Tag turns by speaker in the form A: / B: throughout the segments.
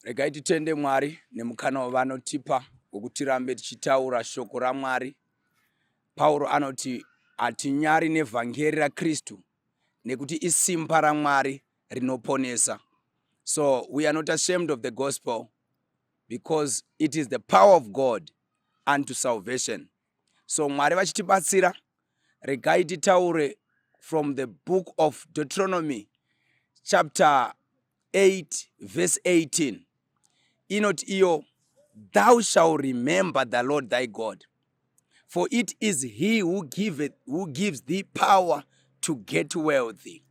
A: Regai titende Mwari nemukana wavanotipa wokuti tirambe tichitaura shoko raMwari. Pauro anoti hatinyari nevhangeri raKristu nekuti isimba raMwari rinoponesa. So we are not ashamed of the gospel because it is the power of God unto salvation. So Mwari vachitibatsira, regai titaure from the book of Deuteronomy chapter 8 verse 18. Inoti iyo, thou shalt remember the Lord thy God, for it is he who gives thee power to get wealthy.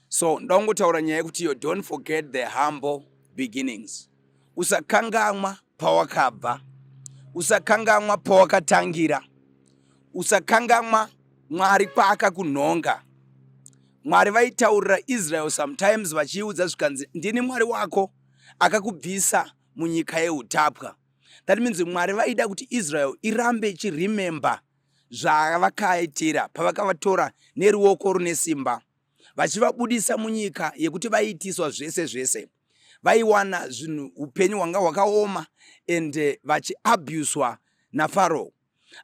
A: So ndongotaura nyaya yekuti iyo, don't forget the humble beginnings. Usakangamwa pawakabva, usakangamwa pawakatangira, usakangamwa Mwari paakakunhonga. Mwari vaitaurira Israel sometimes vachiudza zvikanzi ndini Mwari wako akakubvisa munyika yeutapwa. That means Mwari vaida kuti Israel irambe ichiremember zvavakaitira pavakavatora neruoko rune simba, vachivabudisa munyika yekuti vaiitiswa zvese zvese, vaiwana zvinhu upenyu hwanga hwakaoma ende vachiabuswa naFaro.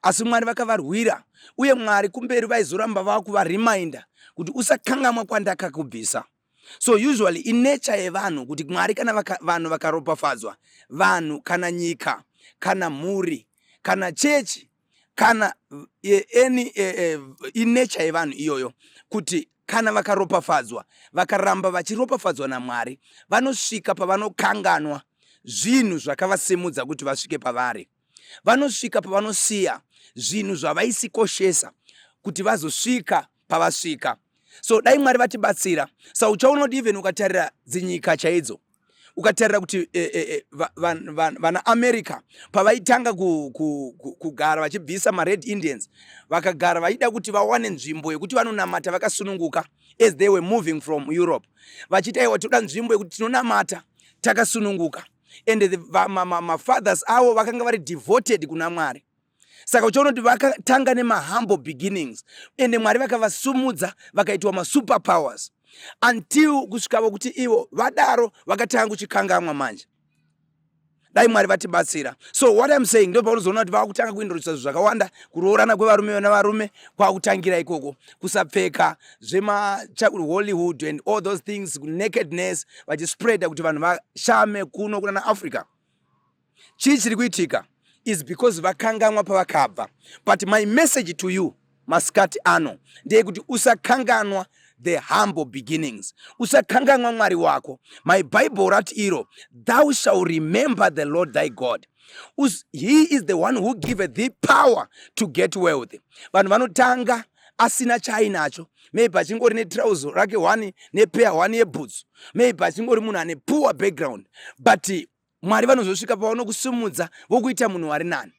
A: Asi Mwari vakavarwira, uye Mwari kumberi vaizoramba vakuvareminda kuti usakangamwa kwandakakubvisa. So usually in nature yevanhu kuti Mwari kana vanhu vakaropafadzwa, vanhu kana nyika kana mhuri kana chechi kana in nature yevanhu iyoyo, kuti kana vakaropafadzwa vakaramba vachiropafadzwa naMwari, vanosvika pavanokanganwa zvinhu zvakavasimudza kuti vasvike pavari. Vanosvika pavanosiya zvinhu zvavaisikoshesa kuti vazosvika pavasvika. So dai Mwari vatibatsira. So uchaona kuti even ukatarira dzinyika chaidzo, ukatarira kuti vana America pavaitanga kugara vachibvisa maRed Indians, vakagara vaida kuti vawane nzvimbo yekuti vanonamata vakasununguka as they were moving from Europe, vachiti aiwa toda nzvimbo yekuti tinonamata takasununguka, and the fathers avo vakanga vari devoted kuna Mwari. Saka uchaona kuti vakatanga nemahumble beginnings, ende Mwari vakavasumudza vakaitwa masuperpowers until kusvikavo kuti ivo vadaro vakatanga kuchikangamwa manje. Dai Mwari vatibatsira. So what I'm saying, ndo paunozoona kuti vakutanga kuindurisa zvakawanda, kuroorana kwevarume navarume kwakutangira ikoko, kusapfeka Hollywood and all those things, nakedness vachispreada kuti vanhu vashame kuno kuna naAfrica. Chii chiri kuitika is because vakangamwa pavakabva. But my message to you masikati ano ndeyekuti usakanganwa the humble beginnings, usakanganwa Mwari wako. My Bible rati iro, thou shalt remember the Lord thy God. He is the one who giveth thee power to get wealthy. Vanhu vanotanga asina chainacho, maybe achingori netrauzo rake 1 nepair 1 yeboots, maybe achingori munhu ane poor background, but Mwari vanozosvika pavanokusumudza vokuita munhu wari nani.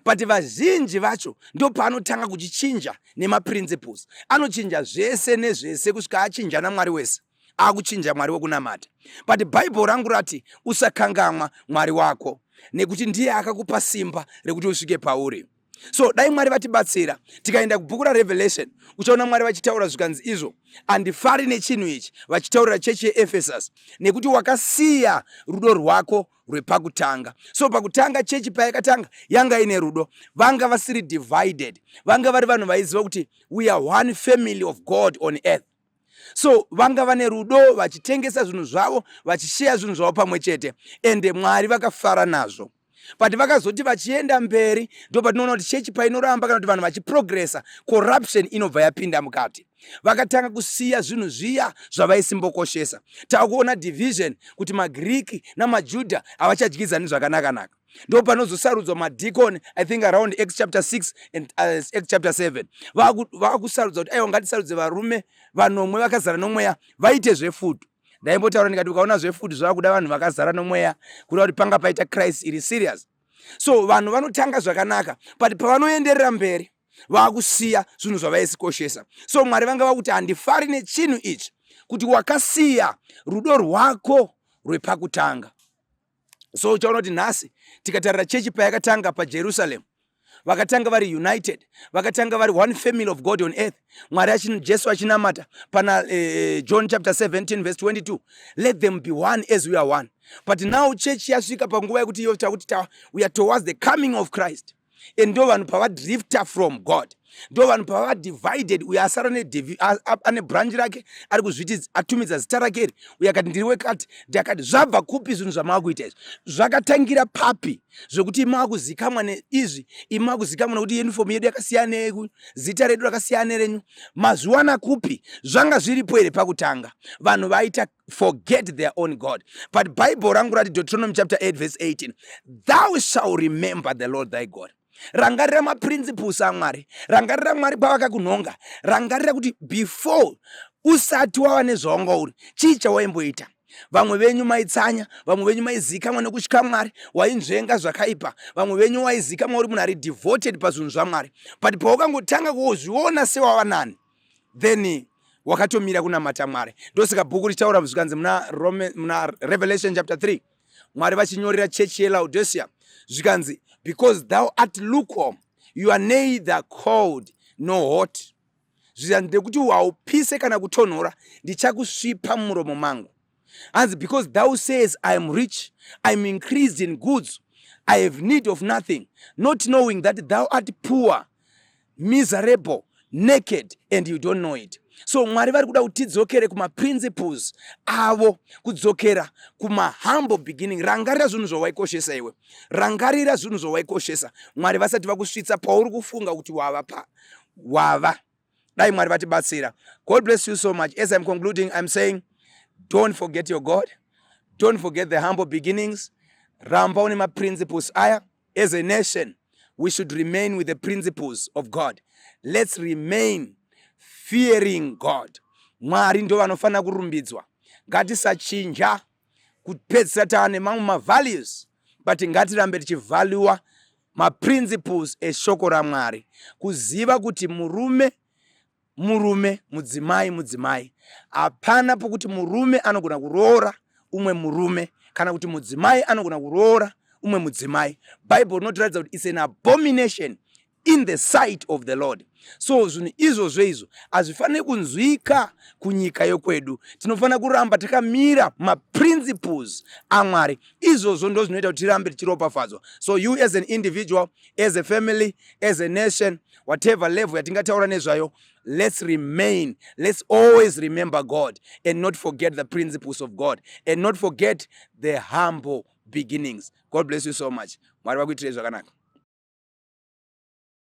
A: But vazhinji vacho ndo paanotanga kuchichinja nemaprinciples. Anochinja zvese nezvese kusvika achinja naMwari wese, akuchinja Mwari wokunamata. But Bible rangu rati usakangamwa Mwari wako, nekuti ndiye akakupa simba rekuti usvike pauri. So dai Mwari vatibatsira, tikaenda kubhuku raRevelation uchaona Mwari vachitaura zvikanzi izvo, handifari nechinhu ichi, vachitaurira chechi yeEfesus, nekuti wakasiya rudo rwako rwepakutanga. So pakutanga chechi payakatanga yanga ine rudo, vanga vasiri divided, vanga vari vanhu vaiziva kuti we are one family of God on earth. So vanga vane rudo, vachitengesa zvinhu zvavo, vachisheya zvinhu zvavo pamwe chete, ende Mwari vakafara nazvo. But vakazoti vachienda mberi, ndo patinoona kuti chechi painoramba kana kuti vanhu vachiprogressa, corruption inobva yapinda mukati. Vakatanga kusiya zvinhu zviya zvavaisimbokoshesa. Takuona division kuti maGreek namaJudha havachadyidzani zvakanaka-naka. Ndo panozosarudzwa madikoni, I think around Acts chapter 6 and Acts chapter 7. Vakusarudza kuti aiwa ngatisarudze varume vanomwe vakazara nomweya vaite zvefudu. Ndaimbotaura ndikati ukaona zvefudu zvakuda vanhu vakazara nomweya, kuda kuti panga paita Christ iri serious. So vanhu vanotanga zvakanaka, but pavanoenderera mberi vakusiya zvinhu zvavaisikoshesa. So Mwari vanga vakuti handifari nechinhu ichi, kuti wakasiya rudo rwako rwepakutanga. So uchaona kuti nhasi tikatarira chechi payakatanga paJerusalemu, vakatanga vari united, vakatanga vari one family of God on earth. Mwari Jesu achinamata pana John chapter 17 verse 22, let them be one as we are one. But now church yasvika panguva yekuti we are towards the coming of Christ, and ndo vanhu pavadrifta from God, ndo vanhu pavadivided. Uyo asara ane branch rake ari kuzviti atumidza zita rake iri, uyo akati ndiri wekati, ndakati zvabva kupi zvinhu zvamakuita izvi, zvakatangira papi zvokuti makuzikamwa neizvi, imakuzikamwa nekuti uniform yedu yakasiyana yeku, zita redu rakasiyana renyu, mazviwana kupi? Zvanga zviripo here pakutanga? Vanhu vaita forget their own God. But Bible rangu rati Deuteronomy chapter 8 verse 18, thou shall remember the Lord thy God. Rangarira maprinciples aMwari, rangarira Mwari pavakakunhonga, rangarira kuti before usati wava nezvaunga uri, chii chawaimboita. Vamwe venyu maitsanya, vamwe venyu maizikamwa nekutya Mwari, wainzvenga zvakaipa, vamwe venyu waizikamwa uri munhu ari devoted pazvinhu zvaMwari, but paukangotanga kuzviona sewava nani, then wakatomira kunamata Mwari. Ndosaka bhuku richitaura zvikanzi muna Revelation chapter 3, Mwari vachinyorera chechi yeLaodicea zvikanzi, because thou art lukewarm, you are neither cold nor hot. Zvikanzi ndekuti haupise kana kutonhora, ndichakusvipa muromo mangu. And because thou says, I am rich, I am increased in goods, I have need of nothing, not knowing that thou art poor, miserable, naked, and you don't know it. So Mwari vari kuda kuti tidzokere kuma principles avo, kudzokera kuma humble beginning. Rangarira zvinhu zvawaikoshesa iwe, rangarira zvinhu zvawaikoshesa. Mwari vasati vakusvitsa pauri kufunga kuti wava. Dai Mwari vatibatsira. God bless you so much. As I'm concluding, I'm saying, don't forget your God. Don't forget the humble beginnings. Ramba une principles aya. As a nation, we should remain with the principles of God. Let's remain fearing God. Mwari ndo vanofana kurumbidzwa. Ngatisachinja kupedzisa taane mamwe ma-values, but ngatirambe tichivaluwa ma-principles eshoko raMwari. Kuziva kuti murume, mudzimai. Hapana pokuti murume anogona kuroora umwe murume, kana kuti mudzimai anogona kuroora umwe mudzimai. Bible notiradza kuti it's an abomination in the sight of the Lord. So zvinhu izvozvo hazvifaniri kunzwika kunyika yokwedu. Tinofana kuramba takamira ma-principles aMwari. Izvozvo ndo zvinoita kuti tirambe tichiropafadzwa. So you as an individual, as a family, as a nation, whatever level yatingataura nezvayo, let's always remember God and not forget the principles of God and not forget the humble beginnings. God bless you so much. Mwari vakuitire zvakanaka.